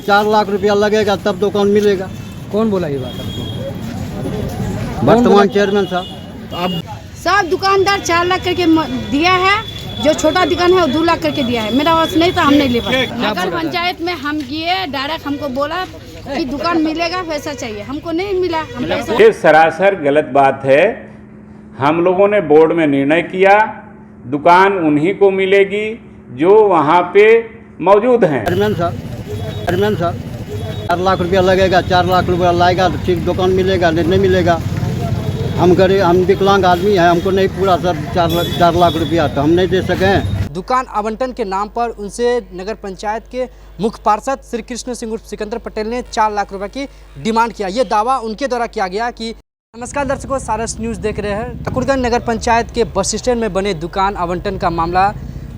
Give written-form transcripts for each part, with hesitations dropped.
4 लाख रुपया लगेगा तब दुकान मिलेगा। कौन बोला ये बात आपको? वर्तमान चेयरमैन साहब। तो आप सब दुकानदार 4 लाख करके दिया है, जो छोटा दुकान है वो 2 लाख करके दिया है। मेरा वास नहीं था, हम नहीं ले पाए। नगर पंचायत में हम गए, डायरेक्ट हमको बोला कि दुकान मिलेगा, पैसा चाहिए, हमको नहीं मिला। हम पैसा ये सरासर गलत बात है। हम लोगों ने बोर्ड में निर्णय किया, दुकान उन्हीं को मिलेगी जो वहाँ पे मौजूद हैं। चेयरमैन साहब 4 लाख रुपया लगेगा, 4 लाख रुपया लाएगा तो ठीक दुकान मिलेगा, नहीं मिलेगा। हम गरीब, हम विकलांग आदमी हैं, हमको नहीं पूरा सर 4 लाख रुपया तो हम नहीं दे सके। दुकान आवंटन के नाम पर उनसे नगर पंचायत के मुख्य पार्षद श्री कृष्ण सिंह उर्फ सिकंदर पटेल ने 4 लाख रुपए की डिमांड किया। ये दावा उनके द्वारा किया गया कि नमस्कार दर्शकों, सारस न्यूज़ देख रहे हैं। ठाकुरगंज नगर पंचायत के बस स्टैंड में बने दुकान आवंटन का मामला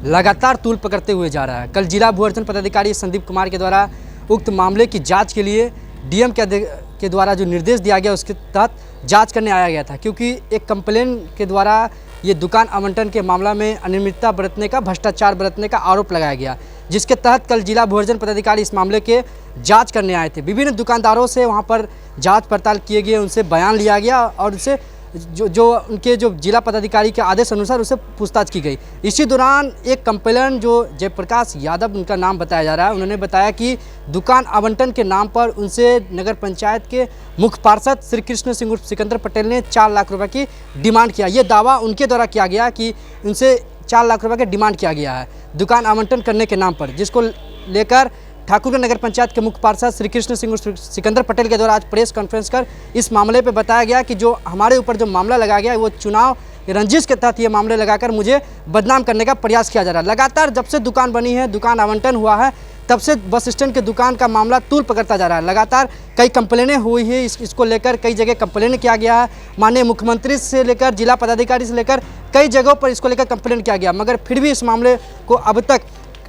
लगातार तूल पकड़ते हुए जा रहा है। कल जिला भू अर्जन पदाधिकारी संदीप कुमार के द्वारा उक्त मामले की जाँच के लिए डीएम के द्वारा जो निर्देश दिया गया उसके तहत जांच करने आया गया था, क्योंकि एक कंप्लेन के द्वारा ये दुकान आवंटन के मामला में अनियमितता बरतने का, भ्रष्टाचार बरतने का आरोप लगाया गया, जिसके तहत कल जिला भू अर्जन पदाधिकारी इस मामले के जांच करने आए थे। विभिन्न दुकानदारों से वहां पर जांच पड़ताल किए गए, उनसे बयान लिया गया और उनसे जो उनके जो जिला पदाधिकारी के आदेश अनुसार उसे पूछताछ की गई। इसी दौरान एक कंप्लेन जो जयप्रकाश यादव उनका नाम बताया जा रहा है, उन्होंने बताया कि दुकान आवंटन के नाम पर उनसे नगर पंचायत के मुख्य पार्षद श्री कृष्ण सिंह उर्फ सिकंदर पटेल ने 4 लाख रुपए की डिमांड किया। ये दावा उनके द्वारा किया गया कि उनसे 4 लाख रुपए की डिमांड किया गया है दुकान आवंटन करने के नाम पर, जिसको लेकर ठाकुरगंज नगर पंचायत के मुख्य पार्षद श्री कृष्ण सिंह सिकंदर पटेल के द्वारा आज प्रेस कॉन्फ्रेंस कर इस मामले पे बताया गया कि जो हमारे ऊपर जो मामला लगाया गया है वो चुनाव रंजिश के तहत ये मामले लगाकर मुझे बदनाम करने का प्रयास किया जा रहा है। लगातार जब से दुकान बनी है, दुकान आवंटन हुआ है, तब से बस स्टैंड के दुकान का मामला तूल पकड़ता जा रहा है। लगातार कई कंप्लेनें हुई है, इसको लेकर कई जगह कंप्लेन किया गया है। माननीय मुख्यमंत्री से लेकर जिला पदाधिकारी से लेकर कई जगहों पर इसको लेकर कंप्लेन किया गया, मगर फिर भी इस मामले को अब तक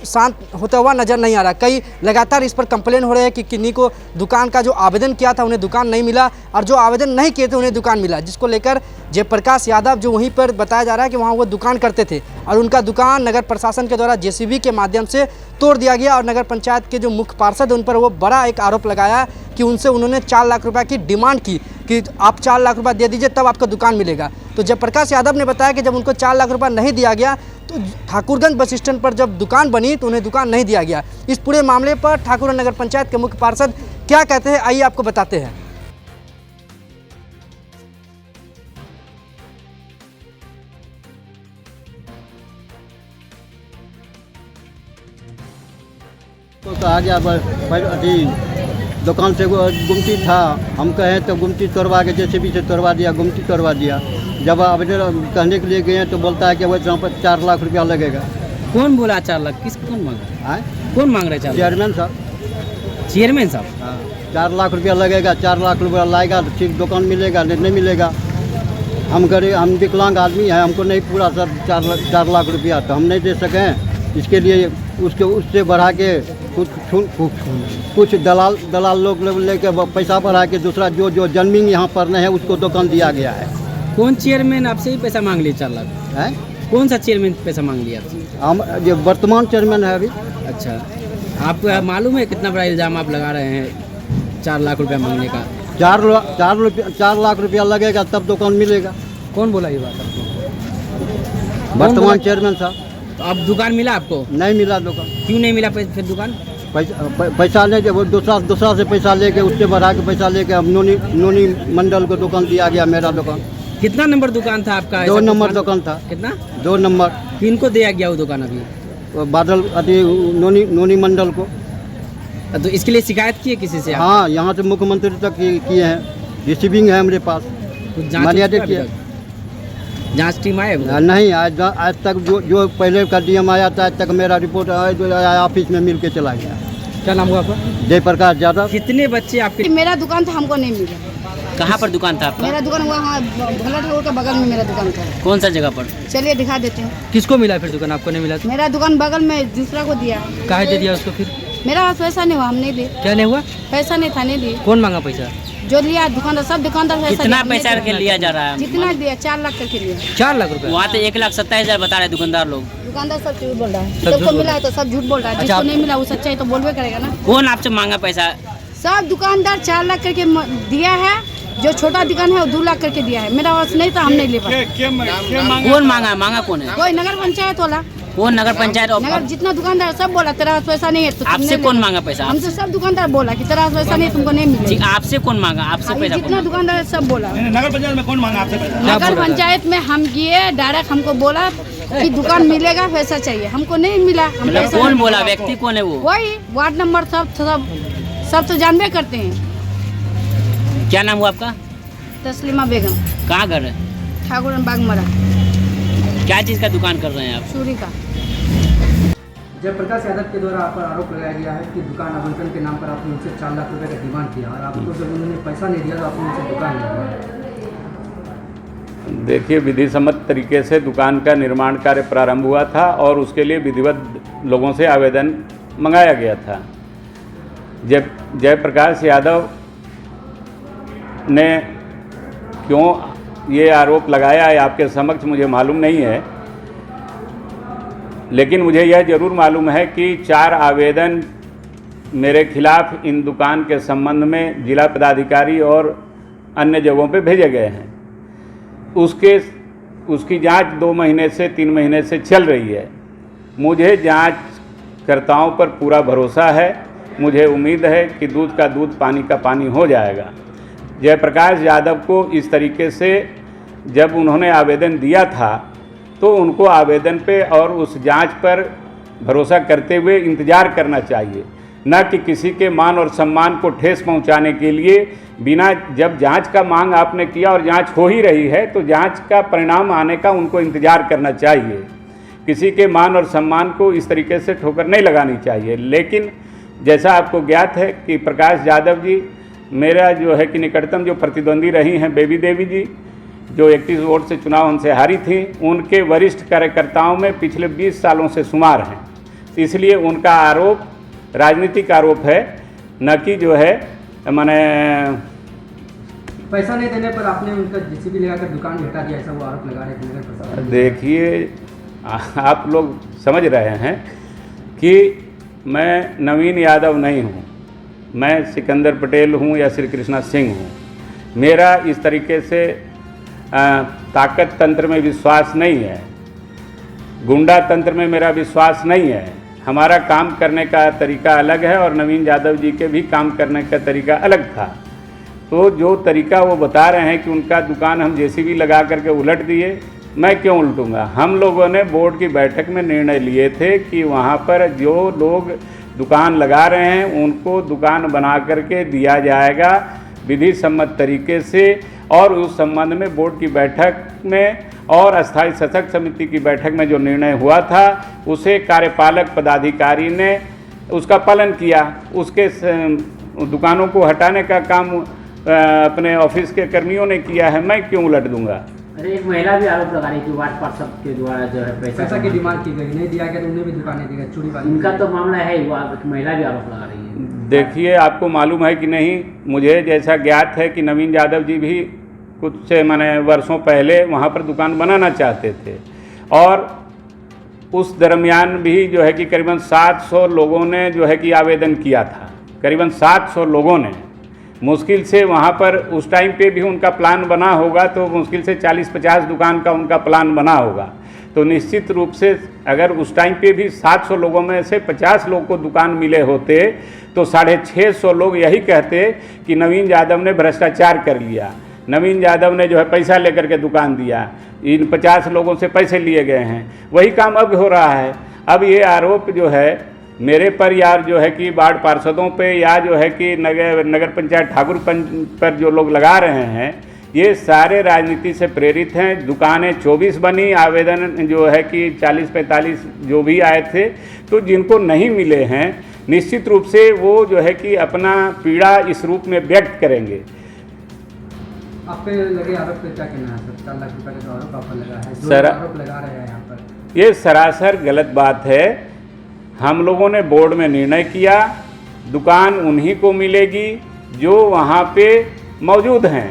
शांत होता हुआ नजर नहीं आ रहा। कई लगातार इस पर कंप्लेन हो रहे हैं कि किन्हीं को दुकान का जो आवेदन किया था उन्हें दुकान नहीं मिला और जो आवेदन नहीं किए थे उन्हें दुकान मिला, जिसको लेकर जयप्रकाश यादव जो वहीं पर बताया जा रहा है कि वहाँ वो दुकान करते थे और उनका दुकान नगर प्रशासन के द्वारा जेसीबी के माध्यम से तोड़ दिया गया और नगर पंचायत के जो मुख्य पार्षद उन पर वो बड़ा एक आरोप लगाया कि उनसे उन्होंने 4 लाख रुपये की डिमांड की कि आप 4 लाख रुपये दे दीजिए तब आपका दुकान मिलेगा। तो जयप्रकाश यादव ने बताया कि जब उनको 4 लाख रुपये नहीं दिया गया तो ठाकुरगंज बस स्टैंड पर जब दुकान बनी तो उन्हें दुकान नहीं दिया गया। इस पूरे मामले पर ठाकुरगंज नगर पंचायत के मुख्य पार्षद क्या कहते हैं, आइए आपको बताते हैं। तो कहा गया दुकान से गुमटी था, हम कहें तो गुमटी तोड़वा के जेसीबी से तोड़वा दिया, गुमटी तोड़वा दिया। जब आवेदन कहने के लिए गए तो बोलता है कि वह जहाँ पर 4 लाख रुपया लगेगा। कौन बोला 4 लाख? कौन मांग रहा है? कौन मांग रहा है 4 लाख? चेयरमैन साहब। चेयरमैन साहब? हाँ, 4 लाख रुपया लगेगा, 4 लाख रुपया लाएगा तो ठीक दुकान मिलेगा, नहीं मिलेगा। हम गरीब, हम विकलांग आदमी हैं, हमको नहीं पूरा सर 4 लाख रुपया तो हम नहीं दे सकें। इसके लिए उससे बढ़ा के कुछ दलाल लोग लेके पैसा बढ़ा के दूसरा जो जमीन यहाँ पर नहीं है उसको दुकान दिया गया है। कौन चेयरमैन आपसे ही पैसा मांग लिया 4 लाख है? कौन सा चेयरमैन पैसा मांग लिया? हम जो वर्तमान चेयरमैन है अभी। अच्छा, आपको मालूम है कितना बड़ा इल्ज़ाम आप लगा रहे हैं 4 लाख रुपया मांगने का? 4 लाख रुपया लगेगा तब दुकान मिलेगा। कौन बोला ये बात आपको? वर्तमान चेयरमैन साहब। तो अब दुकान मिला आपको? नहीं मिला दुकान। क्यों नहीं मिला फिर दुकान? पैसा ले वो दूसरा से पैसा लेके उससे बढ़ा के पैसा लेके अब नोनी मंडल को दुकान दिया गया। मेरा दुकान कितना नंबर दुकान था आपका? 2 नंबर दुकान था। कितना? 2 नंबर। किनको दिया गया वो दुकान अभी? बादल नोनी मंडल को। तो इसके लिए शिकायत की है किसी से? हाँ, यहाँ से मुख्यमंत्री तक किए हैं, रिसीविंग है हमारे पास। तो जांच टीम आए? नहीं, आज तक जो पहले का डीएम आया था आज तक मेरा रिपोर्ट ऑफिस में मिल के चला गया। क्या नाम हुआ आपका? जयप्रकाश यादव। कितने बच्चे आपके? मेरा दुकान था, हमको नहीं मिला। कहाँ पर दुकान था आपका? मेरा दुकान वहाँ भोला ठाकुर के बगल में मेरा दुकान था। कौन सा जगह पर? चलिए दिखा देते हैं। किसको मिला फिर दुकान? आपको नहीं मिला? मेरा दुकान बगल में दूसरा को दिया। काहे दे दिया उसको फिर? मेरा पास पैसा नहीं हुआ, हम नहीं दिए। क्या नहीं हुआ? पैसा नहीं था, नहीं दिए। कौन मांगा पैसा? जो लिया दुकानदार, सब दुकानदार कितना पैसा करके लिया जा रहा है? जितना दिया 4 लाख करके लिया। 4 लाख रुपए? वहाँ तो 1,27,000 बता रहे दुकानदार लोग। दुकानदार सब झूठ बोल रहा है, सबको मिला है तो सब झूठ बोल रहा है, जिसको नहीं मिला वो सच्चाई तो बोलबे करेगा ना। कौन आपसे मांगा पैसा? सब दुकानदार 4 लाख करके दिया है, जो छोटा दुकान है वो 2 लाख करके दिया है। मेरा वास नहीं था, हम नहीं ले पाए। कौन मांगा कौन है? कोई नगर पंचायत वाला, कौन नगर पंचायत? नगर जितना दुकानदार सब बोला तेरा पास पैसा नहीं है तो आपसे कौन मांगा पैसा? हमसे सब दुकानदार बोला कि तेरा पास पैसा नहीं, तुमको नहीं ठीक, मिलेगा। आपसे कौन मांगा? आपसे पैसा जितना कौन? दुकानदार है सब बोला। नगर पंचायत में कौन मांगा आपसे पैसा? नगर पंचायत में हम गए, डायरेक्ट हमको बोला कि दुकान मिलेगा, पैसा चाहिए, हमको नहीं मिला। हम मतलब पैसा कौन नहीं बोला? मिला। व्यक्ति कौन है वो? वही वार्ड नंबर सब तो जानबे करते हैं। क्या नाम हुआ आपका? तस्लीमा बेगम, कहाँ घर है? ठाकुर बागमरा, क्या चीज़ का दुकान कर रहे हैं आप? सूरी का। जयप्रकाश यादव के द्वारा आप पर आरोप लगाया गया है कि दुकान आवंटन के नाम पर आपने उनसे 4 लाख रुपए का डिमांड किया और आपको जब उन्होंने पैसा नहीं दिया तो आपने उनसे दुकान नहीं लिया। देखिए, विधि सम्मत तरीके से दुकान का निर्माण कार्य प्रारंभ हुआ था और उसके लिए विधिवत लोगों से आवेदन मंगाया गया था। जयप्रकाश यादव ने क्यों ये आरोप लगाया है आपके समक्ष मुझे मालूम नहीं है, लेकिन मुझे यह ज़रूर मालूम है कि 4 आवेदन मेरे खिलाफ इन दुकान के संबंध में जिला पदाधिकारी और अन्य जगहों पे भेजे गए हैं। उसकी जांच 2 महीने से 3 महीने से चल रही है। मुझे जांचकर्ताओं पर पूरा भरोसा है, मुझे उम्मीद है कि दूध का दूध पानी का पानी हो जाएगा। जयप्रकाश यादव को इस तरीके से जब उन्होंने आवेदन दिया था तो उनको आवेदन पे और उस जांच पर भरोसा करते हुए इंतज़ार करना चाहिए, न कि किसी के मान और सम्मान को ठेस पहुंचाने के लिए बिना, जब जांच का मांग आपने किया और जांच हो ही रही है तो जांच का परिणाम आने का उनको इंतज़ार करना चाहिए। किसी के मान और सम्मान को इस तरीके से ठोकर नहीं लगानी चाहिए। लेकिन जैसा आपको ज्ञात है कि प्रकाश यादव जी मेरा जो है कि निकटतम जो प्रतिद्वंदी रही हैं बेबी देवी जी, जो 31 वोट से चुनाव हमसे हारी थी, उनके वरिष्ठ कार्यकर्ताओं में पिछले 20 सालों से शुमार हैं। इसलिए उनका आरोप राजनीतिक आरोप है, न कि जो है माने पैसा नहीं देने पर आपने उनका जेसीबी लगाकर दुकान हटा दिया, ऐसा वो आरोप लगा रहे थे नगर प्रशासन। देखिए, आप लोग समझ रहे हैं कि मैं नवीन यादव नहीं हूँ, मैं सिकंदर पटेल हूँ या श्री कृष्णा सिंह हूँ। मेरा इस तरीके से ताकत तंत्र में विश्वास नहीं है, गुंडा तंत्र में मेरा विश्वास नहीं है। हमारा काम करने का तरीका अलग है और नवीन यादव जी के भी काम करने का तरीका अलग था। तो जो तरीका वो बता रहे हैं कि उनका दुकान हम जेसीबी लगा करके उलट दिए, मैं क्यों उल्टूंगा? हम लोगों ने बोर्ड की बैठक में निर्णय लिए थे कि वहाँ पर जो लोग दुकान लगा रहे हैं उनको दुकान बना करके दिया जाएगा विधि सम्मत तरीके से, और उस संबंध में बोर्ड की बैठक में और अस्थायी शासक समिति की बैठक में जो निर्णय हुआ था उसे कार्यपालक पदाधिकारी ने उसका पालन किया। उसके दुकानों को हटाने का काम अपने ऑफिस के कर्मियों ने किया है, मैं क्यों उलट दूंगा? अरे एक महिला भी आरोप लगा रही कि वार्ड पार्षद के द्वारा जो है पैसा की डिमांड की गई, नहीं दिया गया तो उन्हें भी दुकानें दी गई, चोरी वाली। इनका तो मामला है, एक महिला भी आरोप लगा रही है। देखिए, आपको मालूम है कि नहीं, मुझे जैसा ज्ञात है कि नवीन यादव जी भी कुछ माने वर्षों पहले वहाँ पर दुकान बनाना चाहते थे और उस दरमियान भी जो है कि करीबन 700 लोगों ने जो है कि आवेदन किया था। करीबन 700 लोगों ने, मुश्किल से वहाँ पर उस टाइम पे भी उनका प्लान बना होगा तो मुश्किल से 40-50 दुकान का उनका प्लान बना होगा। तो निश्चित रूप से अगर उस टाइम पे भी 700 लोगों में से 50 लोग को दुकान मिले होते तो 650 लोग यही कहते कि नवीन यादव ने भ्रष्टाचार कर लिया, नवीन यादव ने जो है पैसा लेकर के दुकान दिया, इन 50 लोगों से पैसे लिए गए हैं। वही काम अब हो रहा है। अब ये आरोप जो है मेरे पर या जो है कि वार्ड पार्षदों पे या जो है कि नगर पंचायत ठाकुर पर जो लोग लगा रहे हैं, ये सारे राजनीति से प्रेरित हैं। दुकानें 24 बनी, आवेदन जो है कि 40-45 जो भी आए थे, तो जिनको नहीं मिले हैं निश्चित रूप से वो जो है कि अपना पीड़ा इस रूप में व्यक्त करेंगे। आप पे लगे आरोप पे क्या कहना है सर? 4 लाख रुपए का आरोप आप पर लगा है, सर, आरोप लगा रहे हैं यहाँ पर, ये सरासर गलत बात है। हम लोगों ने बोर्ड में निर्णय किया, दुकान उन्हीं को मिलेगी जो वहाँ पे मौजूद हैं।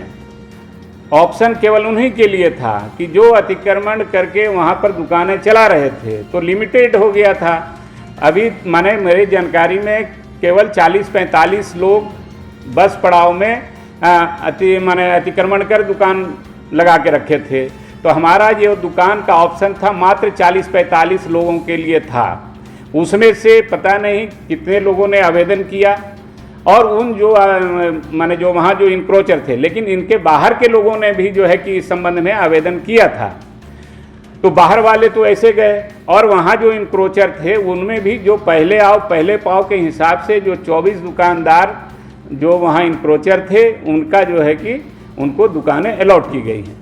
ऑप्शन केवल उन्हीं के लिए था कि जो अतिक्रमण करके वहाँ पर दुकानें चला रहे थे, तो लिमिटेड हो गया था। अभी माने मेरी जानकारी में केवल 40-45 लोग बस पड़ाव में अतिक्रमण कर दुकान लगा के रखे थे। तो हमारा जो दुकान का ऑप्शन था मात्र 40-45 लोगों के लिए था। उसमें से पता नहीं कितने लोगों ने आवेदन किया, और उन जो माने जो वहाँ जो इंक्रोचर थे, लेकिन इनके बाहर के लोगों ने भी जो है कि इस संबंध में आवेदन किया था। तो बाहर वाले तो ऐसे गए, और वहाँ जो इंक्रोचर थे उनमें भी जो पहले आओ पहले पाओ के हिसाब से जो 24 दुकानदार जो वहाँ इंक्रोचर थे, उनका जो है कि उनको दुकानें अलॉट की गई हैं।